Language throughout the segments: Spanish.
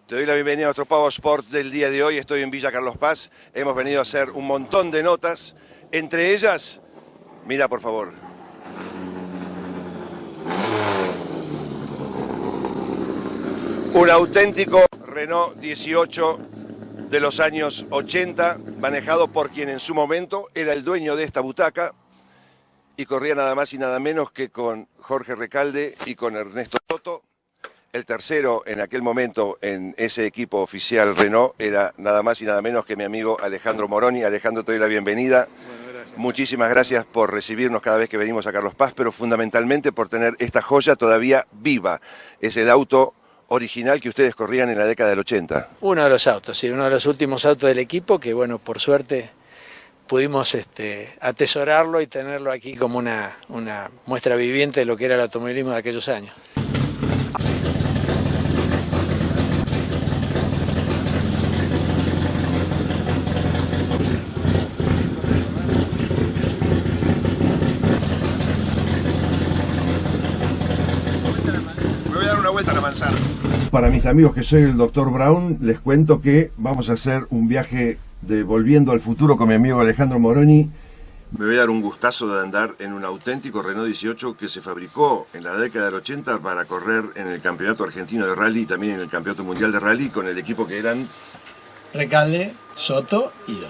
Te doy la bienvenida a nuestro Power Sport del día de hoy. Estoy en Villa Carlos Paz. Hemos venido a hacer un montón de notas. Entre ellas, mira por favor. Un auténtico Renault 18 de los años 80, manejado por quien en su momento era el dueño de esta butaca y corría nada más y nada menos que con Jorge Recalde y con Ernesto Soto. El tercero en aquel momento en ese equipo oficial Renault era nada más y nada menos que mi amigo Alejandro Moroni. Alejandro, te doy la bienvenida. Bueno, gracias. Muchísimas gracias por recibirnos cada vez que venimos a Carlos Paz, pero fundamentalmente por tener esta joya todavía viva. Es el auto original que ustedes corrían en la década del 80. Uno de los autos, sí, uno de los últimos autos del equipo que, bueno, por suerte pudimos atesorarlo y tenerlo aquí como una muestra viviente de lo que era el automovilismo de aquellos años. Para mis amigos que soy el Dr. Brown, les cuento que vamos a hacer un viaje de Volviendo al Futuro con mi amigo Alejandro Moroni. Me voy a dar un gustazo de andar en un auténtico Renault 18 que se fabricó en la década del 80 para correr en el Campeonato Argentino de Rally y también en el Campeonato Mundial de Rally con el equipo que eran Recalde, Soto y yo.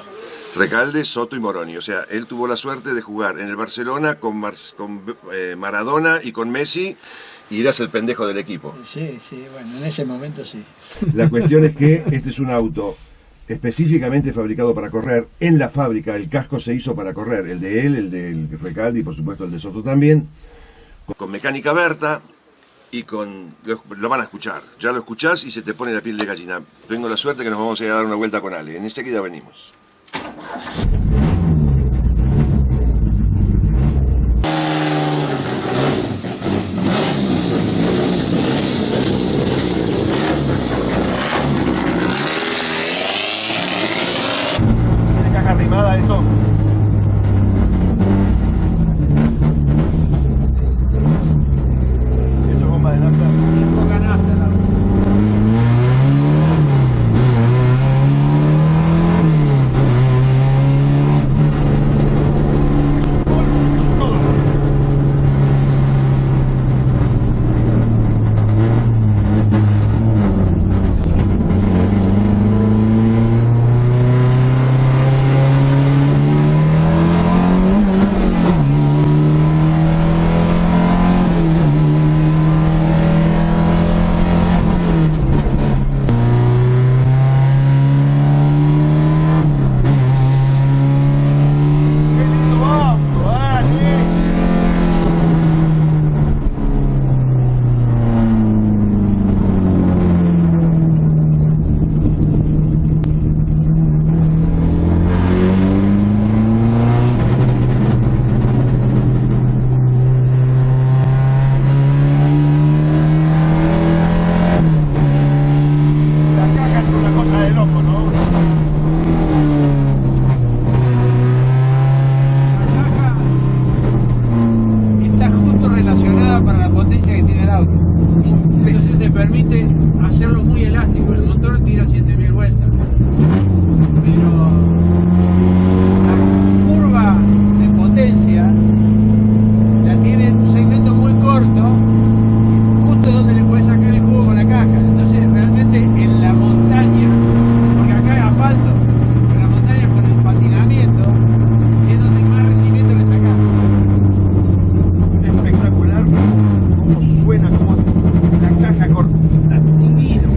Recalde, Soto y Moroni. O sea, él tuvo la suerte de jugar en el Barcelona con Maradona y con Messi. Y eras el pendejo del equipo. Sí, bueno, en ese momento sí. La cuestión es que este es un auto específicamente fabricado para correr. En la fábrica el casco se hizo para correr, el de él, el del Recalde y por supuesto el de Soto también. Con mecánica Berta y con... Lo van a escuchar, ya lo escuchás y se te pone la piel de gallina. Tengo la suerte que nos vamos a ir a dar una vuelta con Ale. En enseguida venimos. Arrimada esto. Eso es bomba de nafta. Poca nafta, permite hacerlo muy elástico. El motor tira 7000 vueltas, pero la curva de potencia la tiene en un segmento muy corto, justo donde le puedes sacar el jugo con la caja. Entonces realmente en la montaña, porque acá hay asfalto, en la montaña con el patinamiento es donde más rendimiento le sacas. Espectacular cómo suena, como la caja cortita, divino.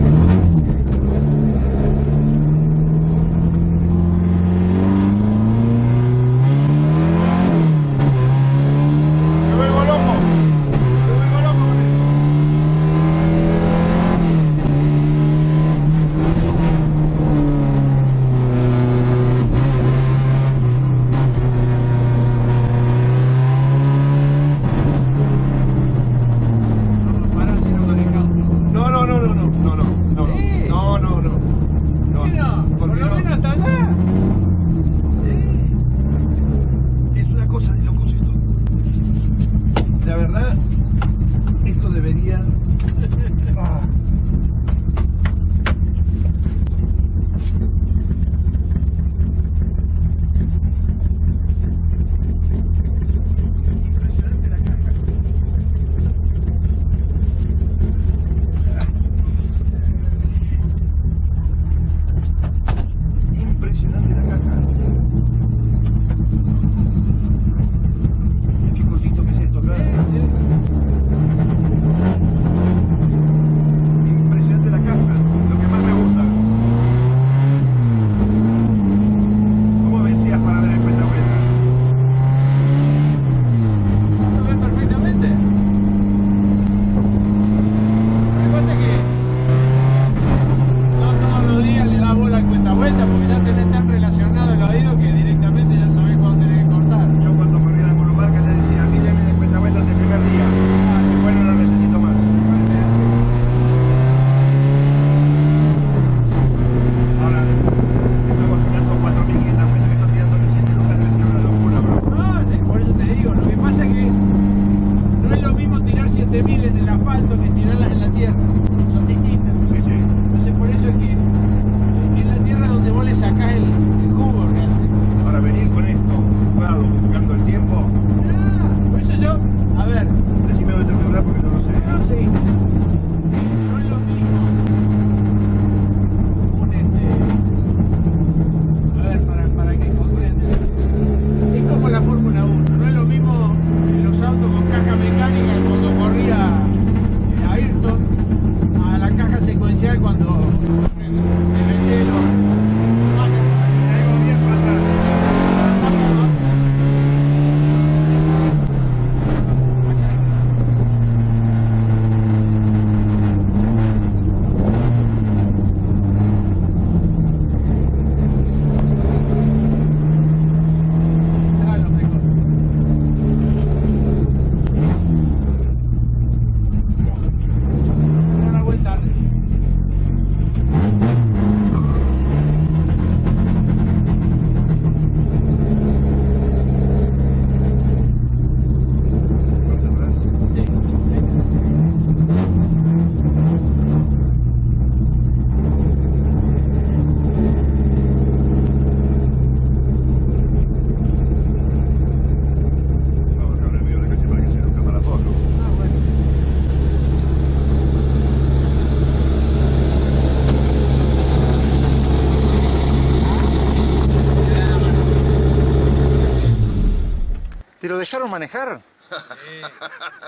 ¿Te lo dejaron manejar?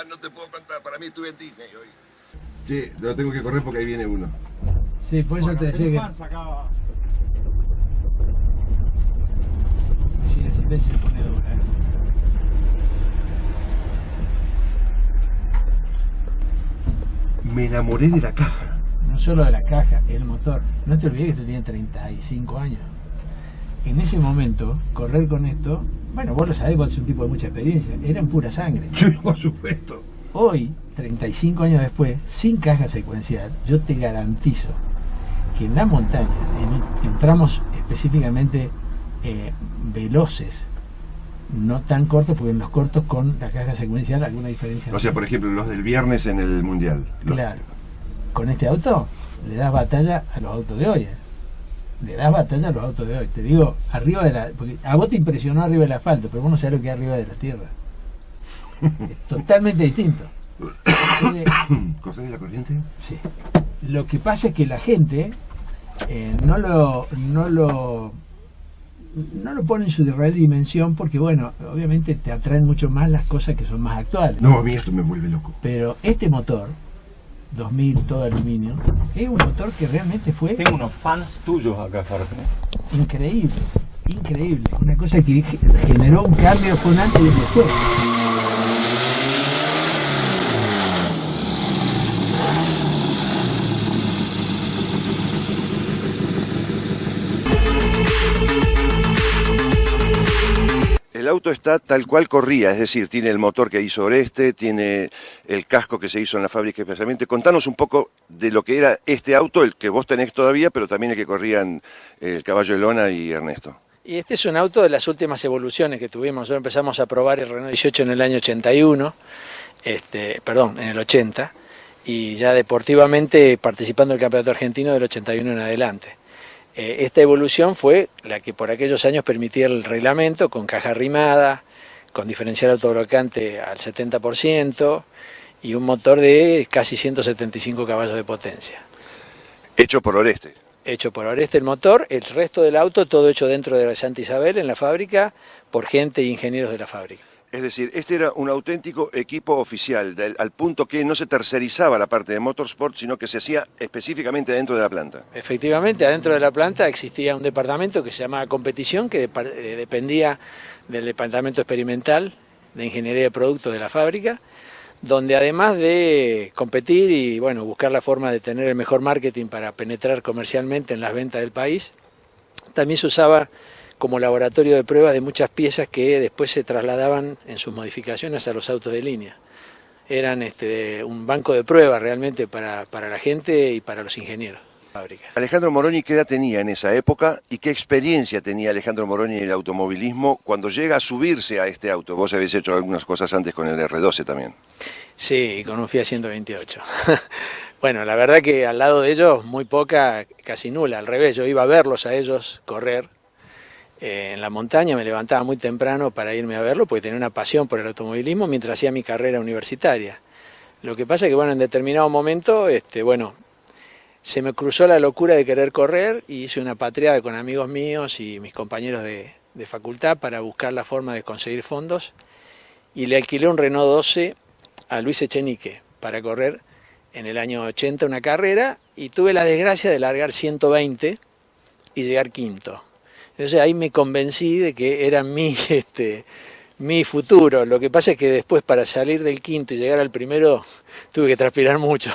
No te puedo contar, para mí estuve en Disney hoy. Sí, lo tengo que correr porque ahí viene uno. Sí, por eso te decía que... Sí, la silencio se pone dura, Me enamoré de la caja. No solo de la caja, el motor. No te olvides que tú tienes 35 años. En ese momento, correr con esto, bueno, vos lo sabés, vos sos un tipo de mucha experiencia, era en pura sangre. Sí, por supuesto. Hoy, 35 años después, sin caja secuencial, yo te garantizo que en las montañas, en tramos específicamente veloces, no tan cortos, porque en los cortos con la caja secuencial alguna diferencia. O sea, por ejemplo, los del viernes en el Mundial. Claro. Con este auto le das batalla a los autos de hoy. Le das batalla a los autos de hoy. Te digo, arriba de la... Porque a vos te impresionó arriba del asfalto, pero vos no sabés lo que hay arriba de la tierra. Es totalmente distinto. ¿Cosas de la corriente? Sí. Lo que pasa es que la gente no lo pone en su real dimensión porque, bueno, obviamente te atraen mucho más las cosas que son más actuales. No, a mí esto me vuelve loco. Pero este motor, 2000 todo aluminio, es un motor que realmente fue... Tengo unos fans tuyos acá, Jorge. Increíble, increíble. Una cosa que generó un cambio, fue un antes y un después. El auto está tal cual corría, es decir, tiene el motor que hizo Oreste, tiene el casco que se hizo en la fábrica especialmente. Contanos un poco de lo que era este auto, el que vos tenés todavía, pero también el que corrían el Caballo de Lona y Ernesto. Y este es un auto de las últimas evoluciones que tuvimos. Nosotros empezamos a probar el Renault 18 en el año 81, en el 80, y ya deportivamente participando del Campeonato Argentino del 81 en adelante. Esta evolución fue la que por aquellos años permitía el reglamento con caja arrimada, con diferencial autoblocante al 70% y un motor de casi 175 caballos de potencia. Hecho por Oreste. Hecho por Oreste el motor, el resto del auto todo hecho dentro de Santa Isabel en la fábrica por gente e ingenieros de la fábrica. Es decir, este era un auténtico equipo oficial, al punto que no se tercerizaba la parte de motorsport, sino que se hacía específicamente dentro de la planta. Efectivamente, adentro de la planta existía un departamento que se llamaba competición, que dependía del departamento experimental de ingeniería de productos de la fábrica, donde además de competir y bueno, buscar la forma de tener el mejor marketing para penetrar comercialmente en las ventas del país, también se usaba como laboratorio de pruebas de muchas piezas que después se trasladaban en sus modificaciones a los autos de línea. Eran un banco de pruebas realmente para la gente y para los ingenieros de la fábrica. Alejandro Moroni, ¿qué edad tenía en esa época y qué experiencia tenía Alejandro Moroni en el automovilismo cuando llega a subirse a este auto? Vos habéis hecho algunas cosas antes con el R12 también. Sí, con un Fiat 128. Bueno, la verdad que al lado de ellos muy poca, casi nula, al revés, yo iba a verlos a ellos correr. En la montaña me levantaba muy temprano para irme a verlo porque tenía una pasión por el automovilismo mientras hacía mi carrera universitaria. Lo que pasa es que bueno, en determinado momento, se me cruzó la locura de querer correr y hice una patriada con amigos míos y mis compañeros de facultad para buscar la forma de conseguir fondos y le alquilé un Renault 12 a Luis Echenique para correr en el año 80 una carrera y tuve la desgracia de largar 120 y llegar quinto. Entonces ahí me convencí de que era mi futuro. Lo que pasa es que después para salir del quinto y llegar al primero tuve que transpirar mucho.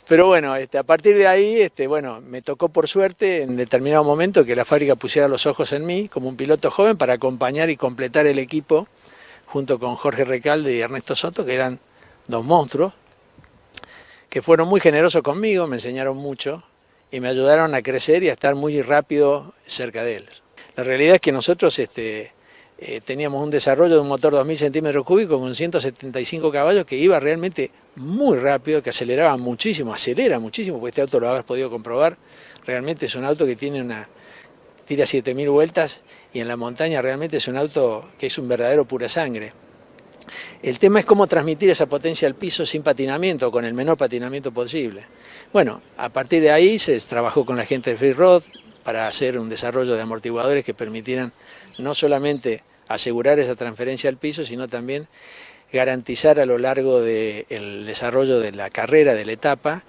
Pero bueno, a partir de ahí, bueno, me tocó por suerte en determinado momento que la fábrica pusiera los ojos en mí como un piloto joven para acompañar y completar el equipo junto con Jorge Recalde y Ernesto Soto, que eran dos monstruos, que fueron muy generosos conmigo, me enseñaron mucho y me ayudaron a crecer y a estar muy rápido cerca de ellos. La realidad es que nosotros teníamos un desarrollo de un motor 2000 centímetros cúbicos con 175 caballos que iba realmente muy rápido, que aceleraba muchísimo, acelera muchísimo, porque este auto lo habrás podido comprobar. Realmente es un auto que tira 7000 vueltas y en la montaña realmente es un auto que es un verdadero pura sangre. El tema es cómo transmitir esa potencia al piso sin patinamiento, con el menor patinamiento posible. Bueno, a partir de ahí se trabajó con la gente de Free Rod para hacer un desarrollo de amortiguadores que permitieran no solamente asegurar esa transferencia al piso, sino también garantizar a lo largo del desarrollo de la carrera, de la etapa,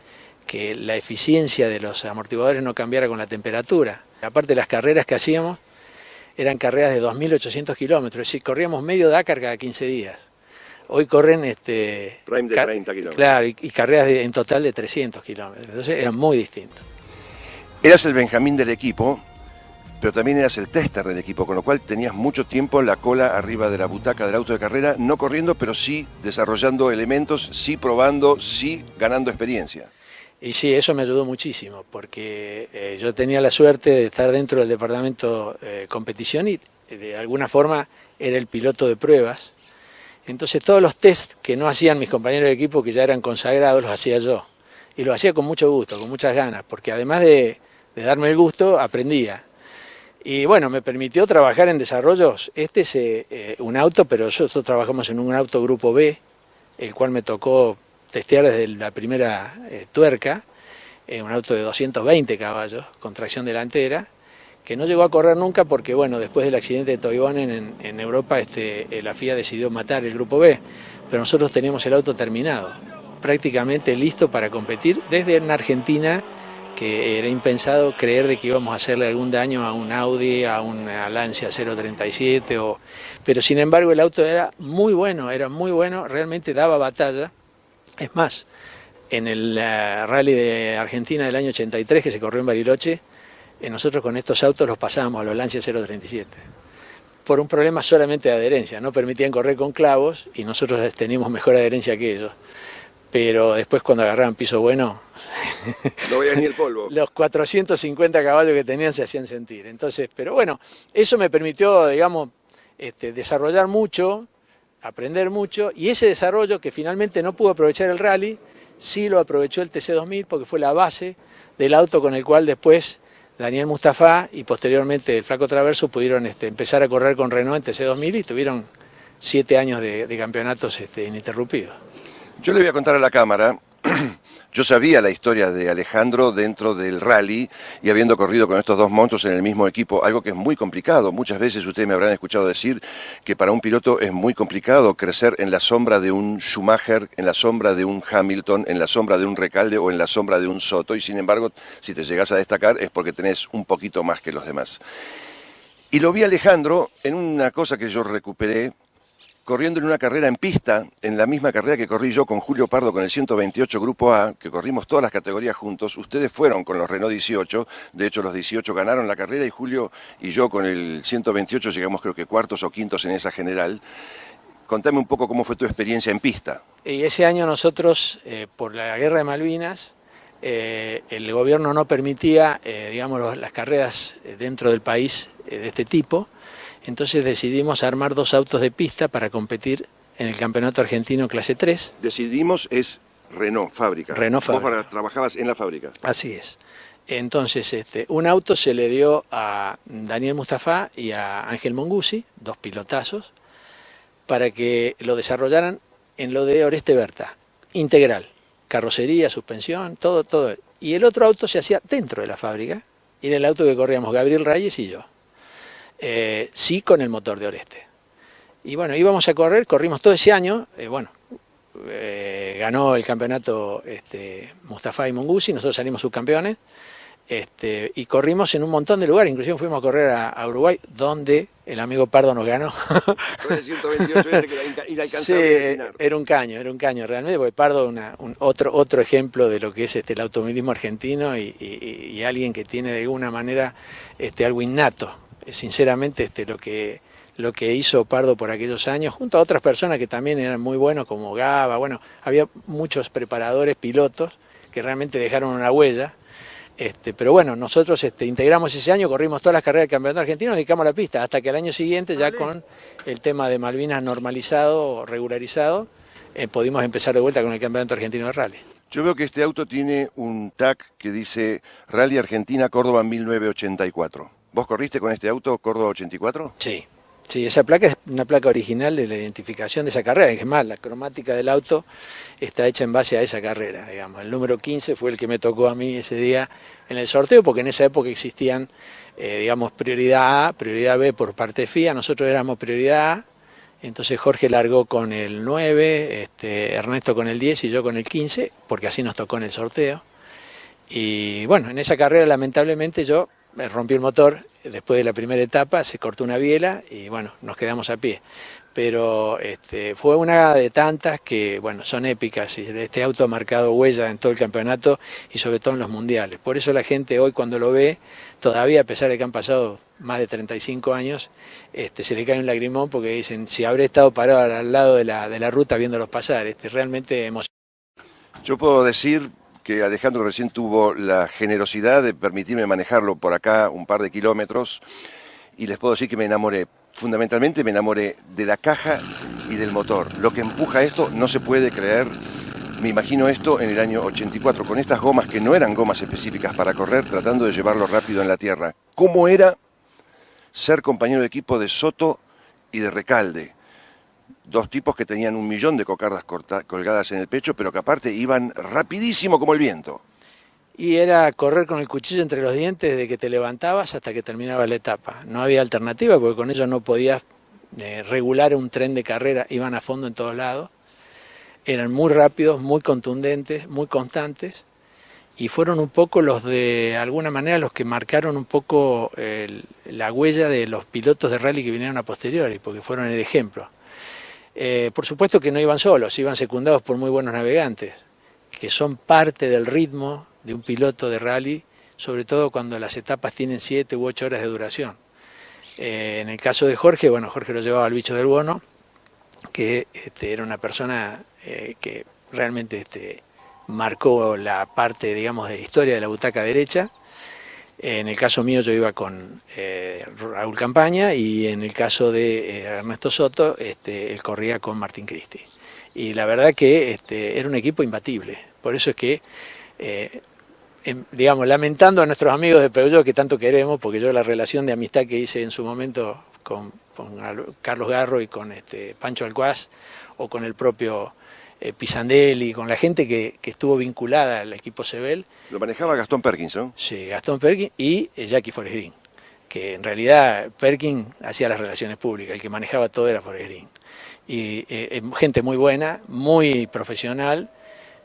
que la eficiencia de los amortiguadores no cambiara con la temperatura. Aparte, las carreras que hacíamos eran carreras de 2.800 kilómetros, es decir, corríamos medio Dakar cada 15 días. Hoy corren Prime de 30 kilómetros. Claro, y carreras en total de 300 kilómetros, entonces eran muy distintos. Eras el Benjamín del equipo, pero también eras el tester del equipo, con lo cual tenías mucho tiempo la cola arriba de la butaca del auto de carrera, no corriendo, pero sí desarrollando elementos, sí probando, sí ganando experiencia. Y sí, eso me ayudó muchísimo, porque yo tenía la suerte de estar dentro del departamento competición y de alguna forma era el piloto de pruebas. Entonces todos los test que no hacían mis compañeros de equipo, que ya eran consagrados, los hacía yo. Y lo hacía con mucho gusto, con muchas ganas, porque además de darme el gusto, aprendía. Y bueno, me permitió trabajar en desarrollos. Este es un auto, pero nosotros trabajamos en un auto grupo B, el cual me tocó testear desde la primera tuerca, un auto de 220 caballos, con tracción delantera, que no llegó a correr nunca porque, bueno, después del accidente de Toivonen en Europa, la FIA decidió matar el grupo B, pero nosotros teníamos el auto terminado, prácticamente listo para competir desde en Argentina, que era impensado creer de que íbamos a hacerle algún daño a un Audi, a una Lancia 037, pero sin embargo el auto era muy bueno, realmente daba batalla. Es más, en el rally de Argentina del año 83 que se corrió en Bariloche, nosotros con estos autos los pasábamos a los Lancia 037. Por un problema solamente de adherencia, no permitían correr con clavos y nosotros teníamos mejor adherencia que ellos. Pero después cuando agarraban piso bueno, no veías ni el polvo. Los 450 caballos que tenían se hacían sentir. Entonces, pero bueno, eso me permitió, digamos, desarrollar mucho, aprender mucho, y ese desarrollo que finalmente no pudo aprovechar el rally, sí lo aprovechó el TC2000 porque fue la base del auto con el cual después Daniel Mustafa y posteriormente el Flaco Traverso pudieron empezar a correr con Renault en TC2000 y tuvieron 7 años de campeonatos ininterrumpidos. Yo le voy a contar a la cámara, yo sabía la historia de Alejandro dentro del rally y habiendo corrido con estos dos monstruos en el mismo equipo, algo que es muy complicado. Muchas veces ustedes me habrán escuchado decir que para un piloto es muy complicado crecer en la sombra de un Schumacher, en la sombra de un Hamilton, en la sombra de un Recalde o en la sombra de un Soto, y sin embargo, si te llegas a destacar es porque tenés un poquito más que los demás. Y lo vi a Alejandro en una cosa que yo recuperé, corriendo en una carrera en pista, en la misma carrera que corrí yo con Julio Pardo con el 128 Grupo A, que corrimos todas las categorías juntos. Ustedes fueron con los Renault 18, de hecho los 18 ganaron la carrera y Julio y yo con el 128 llegamos creo que cuartos o quintos en esa general. Contame un poco cómo fue tu experiencia en pista. Y ese año nosotros, por la guerra de Malvinas, el gobierno no permitía, digamos, las carreras dentro del país de este tipo. Entonces decidimos armar 2 autos de pista para competir en el Campeonato Argentino Clase 3. Decidimos es Renault, fábrica. Renault, fábrica. Vos trabajabas en la fábrica. Así es. Entonces, un auto se le dio a Daniel Mustafa y a Ángel Monguzzi, 2 pilotazos, para que lo desarrollaran en lo de Oreste Berta, integral, carrocería, suspensión, todo. Y el otro auto se hacía dentro de la fábrica, y era el auto que corríamos Gabriel Reyes y yo. Sí con el motor de Oreste. Y bueno, íbamos a correr, corrimos todo ese año, ganó el campeonato Mustafa y Mungusi, nosotros salimos subcampeones, y corrimos en un montón de lugares, inclusive fuimos a correr a Uruguay, donde el amigo Pardo nos ganó. Fue el 128 ese que era Sí, inalcanzable. era un caño realmente, porque Pardo otro ejemplo de lo que es el automovilismo argentino y alguien que tiene de alguna manera algo innato. Sinceramente lo que hizo Pardo por aquellos años, junto a otras personas que también eran muy buenos, como Gaba, bueno, había muchos preparadores, pilotos, que realmente dejaron una huella. Pero bueno, nosotros integramos ese año, corrimos todas las carreras del campeonato argentino, nos dedicamos a la pista, hasta que al año siguiente, ya con el tema de Malvinas normalizado, regularizado, pudimos empezar de vuelta con el campeonato argentino de rally. Yo veo que este auto tiene un tag que dice Rally Argentina Córdoba 1984. ¿Vos corriste con este auto Córdoba 84? Sí. Sí, esa placa es una placa original de la identificación de esa carrera, es más, la cromática del auto está hecha en base a esa carrera, digamos. El número 15 fue el que me tocó a mí ese día en el sorteo, porque en esa época existían, digamos, prioridad A, prioridad B por parte FIA, nosotros éramos prioridad A, entonces Jorge largó con el 9, Ernesto con el 10 y yo con el 15, porque así nos tocó en el sorteo. Y bueno, en esa carrera lamentablemente yo me rompí el motor. Después de la primera etapa se cortó una biela y bueno, nos quedamos a pie. Pero fue una de tantas que bueno, son épicas y este auto ha marcado huella en todo el campeonato y sobre todo en los mundiales. Por eso la gente hoy cuando lo ve, todavía a pesar de que han pasado más de 35 años, se le cae un lagrimón porque dicen, si habré estado parado al lado de la ruta viéndolos pasar, realmente emocionante. Yo puedo decir que Alejandro recién tuvo la generosidad de permitirme manejarlo por acá un par de kilómetros y les puedo decir que me enamoré. Fundamentalmente me enamoré de la caja y del motor. Lo que empuja esto no se puede creer. Me imagino esto en el año 84, con estas gomas que no eran gomas específicas para correr, tratando de llevarlo rápido en la tierra. ¿Cómo era ser compañero de equipo de Soto y de Recalde? Dos tipos que tenían 1 millón de cocardas colgadas en el pecho, pero que aparte iban rapidísimo como el viento. Y era correr con el cuchillo entre los dientes desde que te levantabas hasta que terminaba la etapa. No había alternativa porque con ellos no podías regular un tren de carrera, iban a fondo en todos lados. Eran muy rápidos, muy contundentes, muy constantes y fueron un poco los de alguna manera los que marcaron un poco la huella de los pilotos de rally que vinieron a posteriori, porque fueron el ejemplo. Por supuesto que no iban solos, iban secundados por muy buenos navegantes, que son parte del ritmo de un piloto de rally, sobre todo cuando las etapas tienen 7 u 8 horas de duración. En el caso de Jorge, bueno, Jorge lo llevaba al bicho del Bono, que era una persona que realmente marcó la parte, digamos, de historia de la butaca derecha. En el caso mío yo iba con Raúl Campaña y en el caso de Ernesto Soto, él corría con Martín Cristi. Y la verdad que era un equipo imbatible. Por eso es que, digamos, lamentando a nuestros amigos de Peugeot que tanto queremos, porque yo la relación de amistad que hice en su momento con Carlos Garro y con Pancho Alcuaz o con el propio Pisandelli, con la gente que estuvo vinculada al equipo Sebel. Lo manejaba Gastón Perkins, ¿no? Sí, Gastón Perkins y Jackie Forest Green, que en realidad Perkins hacía las relaciones públicas, el que manejaba todo era Forest Green. Y gente muy buena, muy profesional,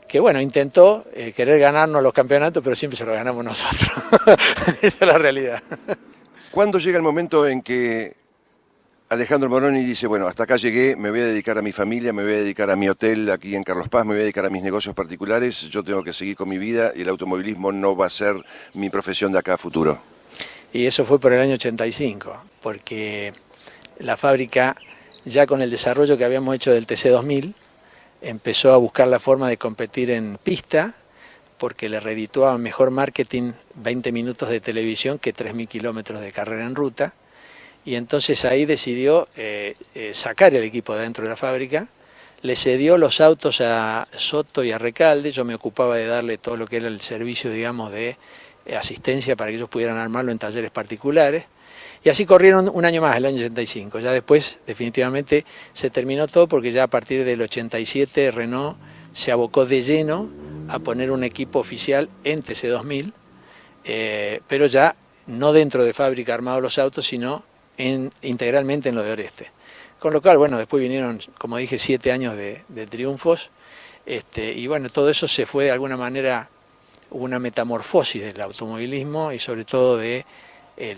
que bueno, intentó querer ganarnos los campeonatos, pero siempre se los ganamos nosotros. Esa es la realidad. ¿Cuándo llega el momento en que Alejandro Moroni dice, bueno, hasta acá llegué, me voy a dedicar a mi familia, me voy a dedicar a mi hotel aquí en Carlos Paz, me voy a dedicar a mis negocios particulares, yo tengo que seguir con mi vida y el automovilismo no va a ser mi profesión de acá a futuro? Y eso fue por el año 85, porque la fábrica, ya con el desarrollo que habíamos hecho del TC2000, empezó a buscar la forma de competir en pista, porque le redituaba mejor marketing 20 minutos de televisión que 3.000 kilómetros de carrera en ruta. Y entonces ahí decidió sacar el equipo de dentro de la fábrica, le cedió los autos a Soto y a Recalde, yo me ocupaba de darle todo lo que era el servicio, digamos, de asistencia para que ellos pudieran armarlo en talleres particulares, y así corrieron un año más, el año 85, ya después definitivamente se terminó todo porque ya a partir del 87 Renault se abocó de lleno a poner un equipo oficial en TC2000, pero ya no dentro de fábrica armados los autos, sino integralmente en lo de Oreste. Con lo cual, bueno, después vinieron, como dije, 7 años de triunfos, Y bueno, todo eso se fue de alguna manera, hubo una metamorfosis del automovilismo y sobre todo del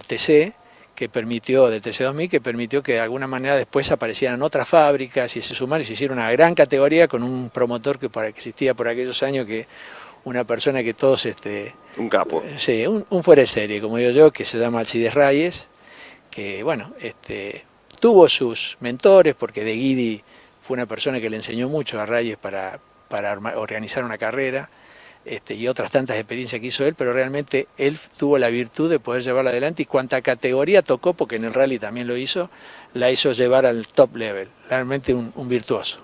TC, que permitió, del TC2000, que permitió que de alguna manera después aparecieran otras fábricas y se sumaron y se hicieron una gran categoría con un promotor que existía por aquellos años, que una persona que todos... un capo. Sí, un fuera de serie, como digo yo, que se llama Alcides Reyes, que bueno, tuvo sus mentores, porque De Guidi fue una persona que le enseñó mucho a Reyes para organizar una carrera, y otras tantas experiencias que hizo él, pero realmente él tuvo la virtud de poder llevarla adelante, y cuanta categoría tocó, porque en el rally también lo hizo, la hizo llevar al top level. Realmente un virtuoso.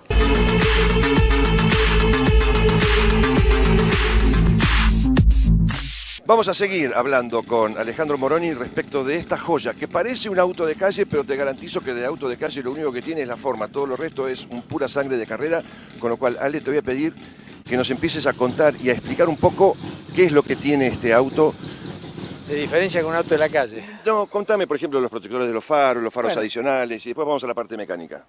Vamos a seguir hablando con Alejandro Moroni respecto de esta joya, que parece un auto de calle, pero te garantizo que de auto de calle lo único que tiene es la forma, todo lo resto es un pura sangre de carrera, con lo cual, Ale, te voy a pedir que nos empieces a contar y a explicar un poco qué es lo que tiene este auto. ¿De diferencia con un auto de la calle? No, contame, por ejemplo, los protectores de los faros Bueno, adicionales, y después vamos a la parte mecánica.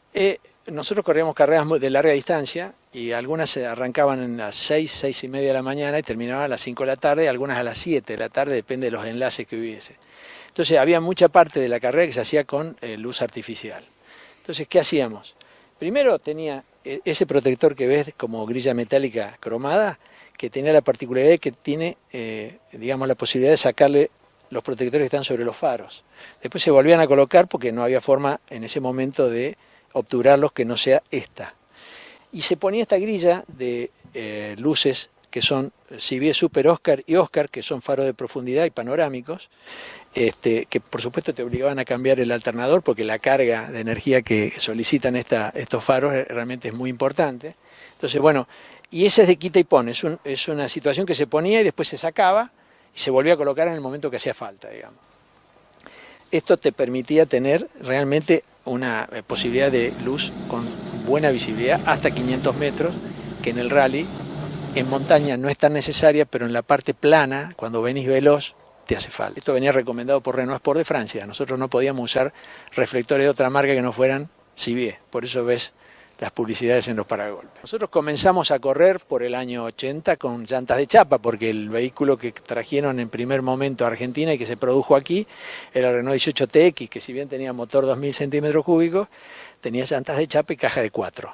Nosotros corríamos carreras de larga distancia, y algunas se arrancaban a las 6 y media de la mañana y terminaban a las 5 de la tarde, y algunas a las 7 de la tarde, depende de los enlaces que hubiese. Entonces había mucha parte de la carrera que se hacía con luz artificial. Entonces, ¿qué hacíamos? Primero tenía ese protector que ves como grilla metálica cromada, que tenía la particularidad de que tiene, digamos, la posibilidad de sacarle los protectores que están sobre los faros. Después se volvían a colocar porque no había forma en ese momento de obturarlos que no sea esta. Y se ponía esta grilla de luces que son CIVIE Super Oscar y Oscar, que son faros de profundidad y panorámicos, que por supuesto te obligaban a cambiar el alternador porque la carga de energía que solicitan estos faros realmente es muy importante. Entonces, bueno, y ese es de quita y pone, es una situación que se ponía y después se sacaba y se volvía a colocar en el momento que hacía falta, digamos. Esto te permitía tener realmente una posibilidad de luz con buena visibilidad hasta 500 metros, que en el rally, en montaña no es tan necesaria, pero en la parte plana, cuando venís veloz, te hace falta. Esto venía recomendado por Renault Sport de Francia. Nosotros no podíamos usar reflectores de otra marca que no fueran CIVIE, por eso ves las publicidades en los paragolpes. Nosotros comenzamos a correr por el año 80 con llantas de chapa, porque el vehículo que trajeron en primer momento a Argentina y que se produjo aquí era el Renault 18 TX, que si bien tenía motor 2000 centímetros cúbicos, tenía llantas de chapa y caja de 4.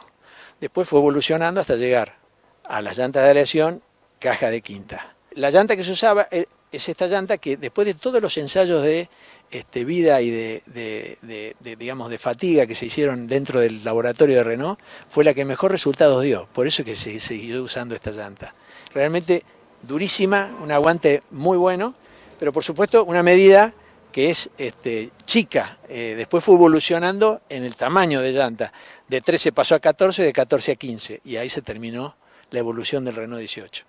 Después fue evolucionando hasta llegar a las llantas de aleación, caja de quinta. La llanta que se usaba es esta llanta que, después de todos los ensayos de vida y digamos, de fatiga que se hicieron dentro del laboratorio de Renault, fue la que mejor resultados dio. Por eso es que se siguió usando esta llanta. Realmente durísima, un aguante muy bueno, pero por supuesto una medida que es chica. Después fue evolucionando en el tamaño de llanta. De 13 pasó a 14, de 14 a 15, y ahí se terminó la evolución del Renault 18.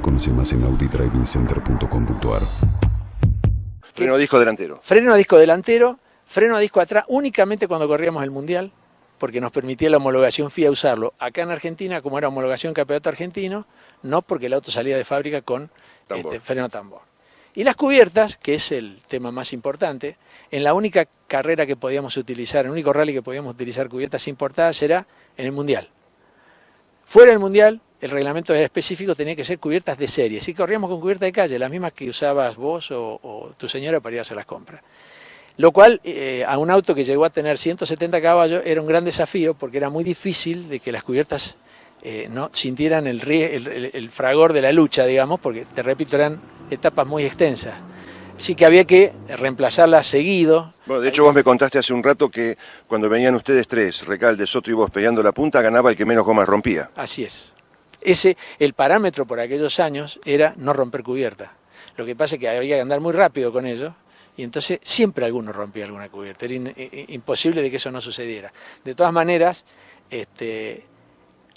Conoce más en audidrivingcenter.com.ar. Freno a disco delantero. Freno a disco delantero, freno a disco atrás únicamente cuando corríamos el Mundial, porque nos permitía la homologación FIA usarlo. Acá en Argentina, como era homologación campeonato argentino, no, porque el auto salía de fábrica con freno a tambor. Y las cubiertas, que es el tema más importante, en la única carrera que podíamos utilizar, el único rally que podíamos utilizar cubiertas importadas era en el Mundial. Fuera del Mundial, el reglamento era específico, tenía que ser cubiertas de serie. Así que corríamos con cubiertas de calle, las mismas que usabas vos o tu señora para ir a hacer las compras. Lo cual, a un auto que llegó a tener 170 caballos, era un gran desafío, porque era muy difícil de que las cubiertas no sintieran el fragor de la lucha, digamos, porque, te repito, eran etapas muy extensas. Así que había que reemplazarlas seguido. Bueno, de hecho vos me contaste hace un rato que cuando venían ustedes tres, Recalde, Soto y vos, pegando la punta, ganaba el que menos gomas rompía. Así es. El parámetro por aquellos años era no romper cubierta. Lo que pasa es que había que andar muy rápido con ello, y entonces siempre alguno rompía alguna cubierta. Era imposible de que eso no sucediera. De todas maneras,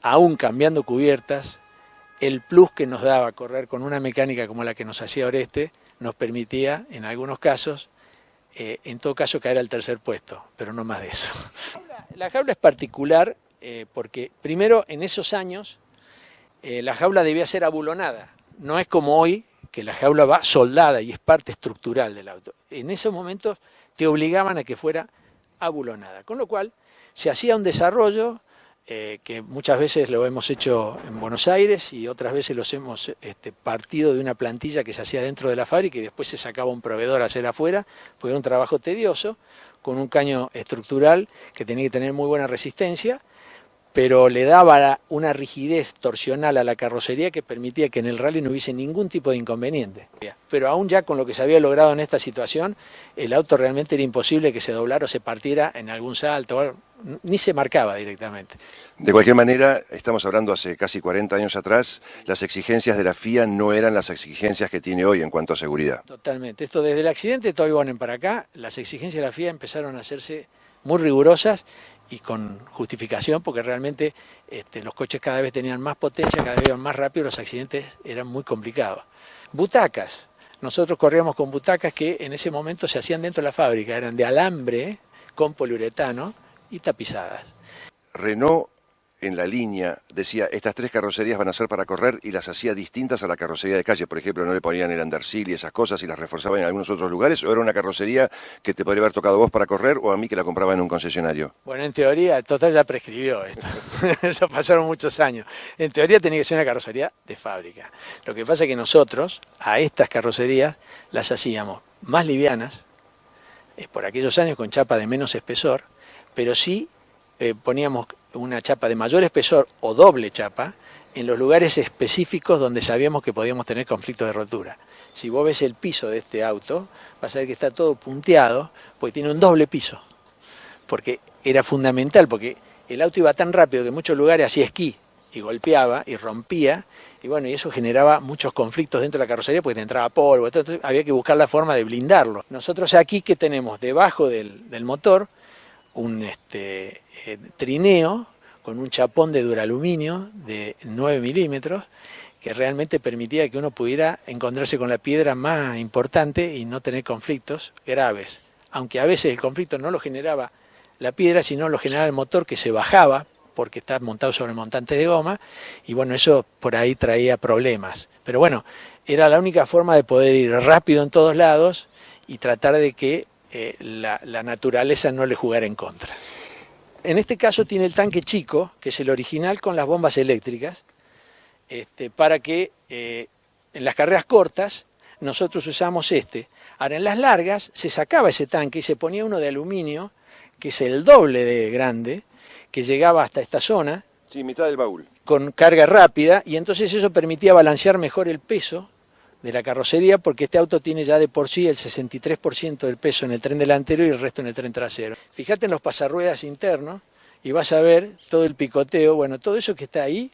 aún cambiando cubiertas, el plus que nos daba correr con una mecánica como la que nos hacía Oreste nos permitía, en algunos casos, en todo caso, caer al tercer puesto, pero no más de eso. La jaula es particular porque, primero, en esos años, la jaula debía ser abulonada. No es como hoy, que la jaula va soldada y es parte estructural del auto. En esos momentos te obligaban a que fuera abulonada, con lo cual se hacía un desarrollo que muchas veces lo hemos hecho en Buenos Aires y otras veces los hemos partido de una plantilla que se hacía dentro de la fábrica y después se sacaba un proveedor a hacer afuera, porque era un trabajo tedioso, con un caño estructural que tenía que tener muy buena resistencia, pero le daba una rigidez torsional a la carrocería que permitía que en el rally no hubiese ningún tipo de inconveniente. Pero aún ya con lo que se había logrado en esta situación, el auto realmente era imposible que se doblara o se partiera en algún salto, ni se marcaba directamente. De cualquier manera, estamos hablando hace casi 40 años atrás, las exigencias de la FIA no eran las exigencias que tiene hoy en cuanto a seguridad. Totalmente. Esto desde el accidente de Toy Bonen para acá, las exigencias de la FIA empezaron a hacerse muy rigurosas y con justificación, porque realmente los coches cada vez tenían más potencia, cada vez iban más rápido, los accidentes eran muy complicados. Butacas. Nosotros corríamos con butacas que en ese momento se hacían dentro de la fábrica, eran de alambre con poliuretano y tapizadas. Renault en la línea decía, estas 3 carrocerías van a ser para correr y las hacía distintas a la carrocería de calle. Por ejemplo, no le ponían el undersill y esas cosas y las reforzaban en algunos otros lugares, o era una carrocería que te podría haber tocado vos para correr o a mí que la compraba en un concesionario. Bueno, en teoría, total ya prescribió esto. Eso pasaron muchos años. En teoría tenía que ser una carrocería de fábrica. Lo que pasa es que nosotros a estas carrocerías las hacíamos más livianas, por aquellos años con chapa de menos espesor, pero sí poníamos una chapa de mayor espesor o doble chapa en los lugares específicos donde sabíamos que podíamos tener conflictos de rotura. Si vos ves el piso de este auto, vas a ver que está todo punteado, porque tiene un doble piso, porque era fundamental, porque el auto iba tan rápido que en muchos lugares hacía esquí y golpeaba y rompía, y bueno, y eso generaba muchos conflictos dentro de la carrocería porque te entraba polvo, entonces había que buscar la forma de blindarlo. Nosotros aquí, ¿qué tenemos? Debajo del motor, un trineo con un chapón de duraluminio de 9 milímetros que realmente permitía que uno pudiera encontrarse con la piedra más importante y no tener conflictos graves. Aunque a veces el conflicto no lo generaba la piedra, sino lo generaba el motor que se bajaba porque está montado sobre montantes de goma y bueno, eso por ahí traía problemas. Pero bueno, era la única forma de poder ir rápido en todos lados y tratar de que la naturaleza no le jugara en contra. En este caso tiene el tanque chico, que es el original con las bombas eléctricas, para que en las carreras cortas nosotros usamos este. Ahora en las largas se sacaba ese tanque y se ponía uno de aluminio, que es el doble de grande, que llegaba hasta esta zona. Sí, mitad del baúl. Con carga rápida, y entonces eso permitía balancear mejor el peso de la carrocería, porque este auto tiene ya de por sí el 63% del peso en el tren delantero y el resto en el tren trasero. Fíjate en los pasarruedas internos y vas a ver todo el picoteo. Bueno, todo eso que está ahí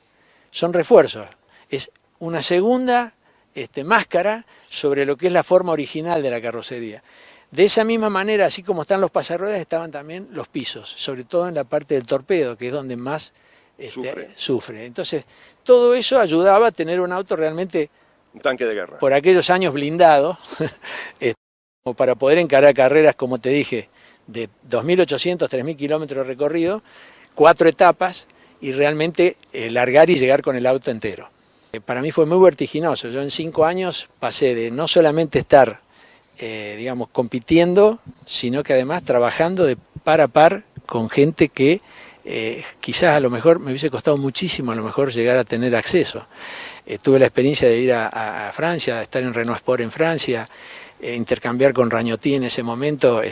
son refuerzos. Es una segunda máscara sobre lo que es la forma original de la carrocería. De esa misma manera, así como están los pasarruedas, estaban también los pisos, sobre todo en la parte del torpedo, que es donde más sufre. Entonces, todo eso ayudaba a tener un auto realmente... Un tanque de guerra. Por aquellos años blindado, como para poder encarar carreras, como te dije, de 2.800, 3.000 kilómetros de recorrido, 4 etapas y realmente largar y llegar con el auto entero. Para mí fue muy vertiginoso. Yo en 5 años pasé de no solamente estar, compitiendo, sino que además trabajando de par a par con gente que quizás a lo mejor me hubiese costado muchísimo a lo mejor llegar a tener acceso. Tuve la experiencia de ir a Francia, de estar en Renault Sport en Francia, intercambiar con Ragnotí en ese momento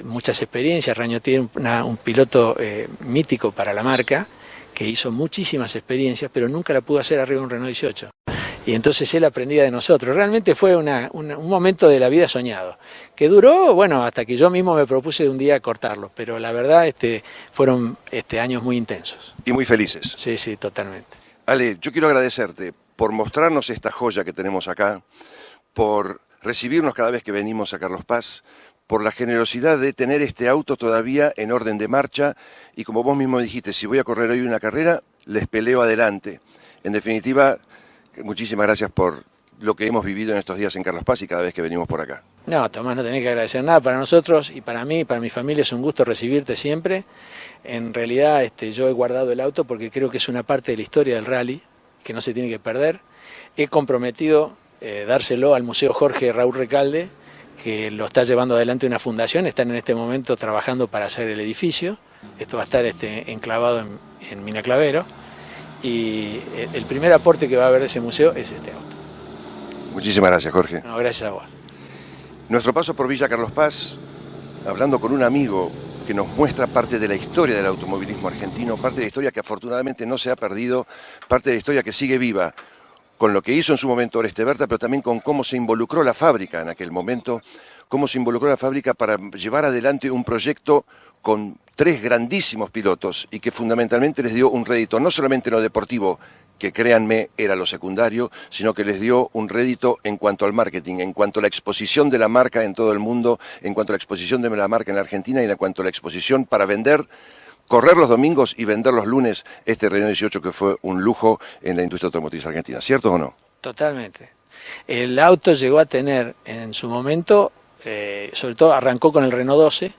muchas experiencias. Ragnotí era un piloto mítico para la marca, que hizo muchísimas experiencias, pero nunca la pudo hacer arriba de un Renault 18. Y entonces él aprendía de nosotros. Realmente fue un momento de la vida soñado, que duró, bueno, hasta que yo mismo me propuse de un día cortarlo, pero la verdad fueron años muy intensos. Y muy felices. Sí, sí, totalmente. Ale, yo quiero agradecerte por mostrarnos esta joya que tenemos acá, por recibirnos cada vez que venimos a Carlos Paz, por la generosidad de tener este auto todavía en orden de marcha y como vos mismo dijiste, si voy a correr hoy una carrera, les peleo adelante. En definitiva, muchísimas gracias por lo que hemos vivido en estos días en Carlos Paz y cada vez que venimos por acá. No, Tomás, no tenés que agradecer nada. Para nosotros y para mí, para mi familia es un gusto recibirte siempre. En realidad yo he guardado el auto porque creo que es una parte de la historia del rally que no se tiene que perder. He comprometido dárselo al Museo Jorge Raúl Recalde, que lo está llevando adelante una fundación. Están en este momento trabajando para hacer el edificio. Esto va a estar enclavado en Mina Clavero, y el primer aporte que va a haber de ese museo es este auto. Muchísimas gracias, Jorge. No, gracias a vos. Nuestro paso por Villa Carlos Paz, hablando con un amigo que nos muestra parte de la historia del automovilismo argentino, parte de la historia que afortunadamente no se ha perdido, parte de la historia que sigue viva, con lo que hizo en su momento Oreste Berta, pero también con cómo se involucró la fábrica en aquel momento, cómo se involucró la fábrica para llevar adelante un proyecto con 3 grandísimos pilotos y que fundamentalmente les dio un rédito, no solamente en lo deportivo, que créanme era lo secundario, sino que les dio un rédito en cuanto al marketing, en cuanto a la exposición de la marca en todo el mundo, en cuanto a la exposición de la marca en la Argentina y en cuanto a la exposición para vender, correr los domingos y vender los lunes este Renault 18 que fue un lujo en la industria automotriz argentina, ¿cierto o no? Totalmente. El auto llegó a tener en su momento, sobre todo arrancó con el Renault 12.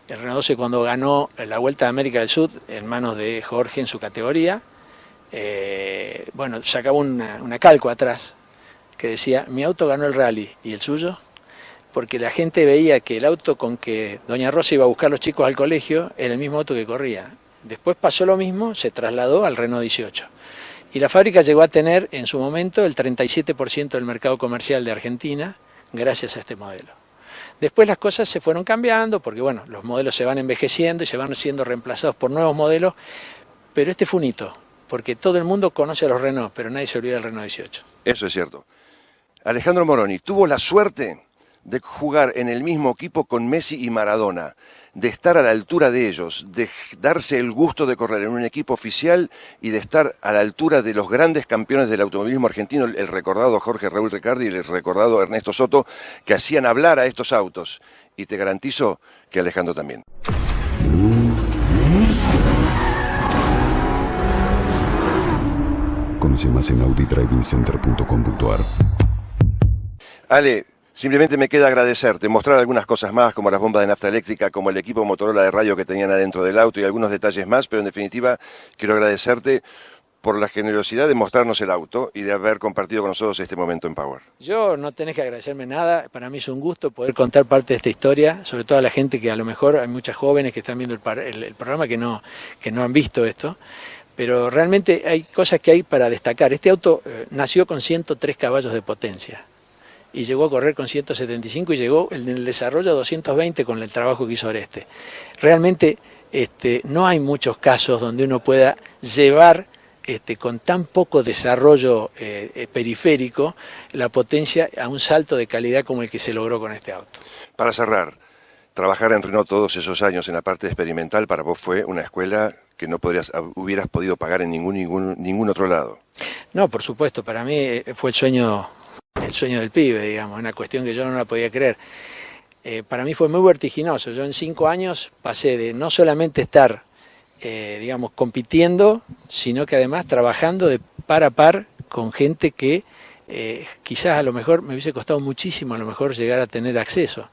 El Renault 12 cuando ganó la Vuelta de América del Sur en manos de Jorge en su categoría, bueno, sacaba una calco atrás que decía: mi auto ganó el rally, ¿y el suyo? Porque la gente veía que el auto con que doña Rosa iba a buscar a los chicos al colegio era el mismo auto que corría. Después pasó lo mismo, se trasladó al Renault 18. Y la fábrica llegó a tener en su momento el 37% del mercado comercial de Argentina gracias a este modelo. Después las cosas se fueron cambiando porque bueno, los modelos se van envejeciendo y se van siendo reemplazados por nuevos modelos, pero este fue un hito, porque todo el mundo conoce a los Renault, pero nadie se olvida del Renault 18. Eso es cierto. Alejandro Moroni tuvo la suerte de jugar en el mismo equipo con Messi y Maradona, de estar a la altura de ellos, de darse el gusto de correr en un equipo oficial y de estar a la altura de los grandes campeones del automovilismo argentino, el recordado Jorge Raúl Recalde y el recordado Ernesto Soto, que hacían hablar a estos autos. Y te garantizo que Alejandro también. Conoce más en audidrivingcenter.com.ar. Ale, simplemente me queda agradecerte, mostrar algunas cosas más, como las bombas de nafta eléctrica, como el equipo Motorola de radio que tenían adentro del auto y algunos detalles más, pero en definitiva quiero agradecerte por la generosidad de mostrarnos el auto y de haber compartido con nosotros este momento en Power. Yo no tenés que agradecerme nada, para mí es un gusto poder contar parte de esta historia, sobre todo a la gente que a lo mejor hay muchas jóvenes que están viendo el programa que no han visto esto. Pero realmente hay cosas que hay para destacar. Este auto nació con 103 caballos de potencia y llegó a correr con 175 y llegó en el desarrollo a 220 con el trabajo que hizo Oreste. Realmente no hay muchos casos donde uno pueda llevar con tan poco desarrollo periférico la potencia a un salto de calidad como el que se logró con este auto. Para cerrar, trabajar en Renault todos esos años en la parte experimental para vos fue una escuela que no hubieras podido pagar en ningún otro lado. No, por supuesto, para mí fue el sueño del pibe, digamos, una cuestión que yo no la podía creer. Para mí fue muy vertiginoso. Yo en 5 años pasé de no solamente estar, digamos, compitiendo, sino que además trabajando de par a par con gente que quizás a lo mejor me hubiese costado muchísimo a lo mejor llegar a tener acceso.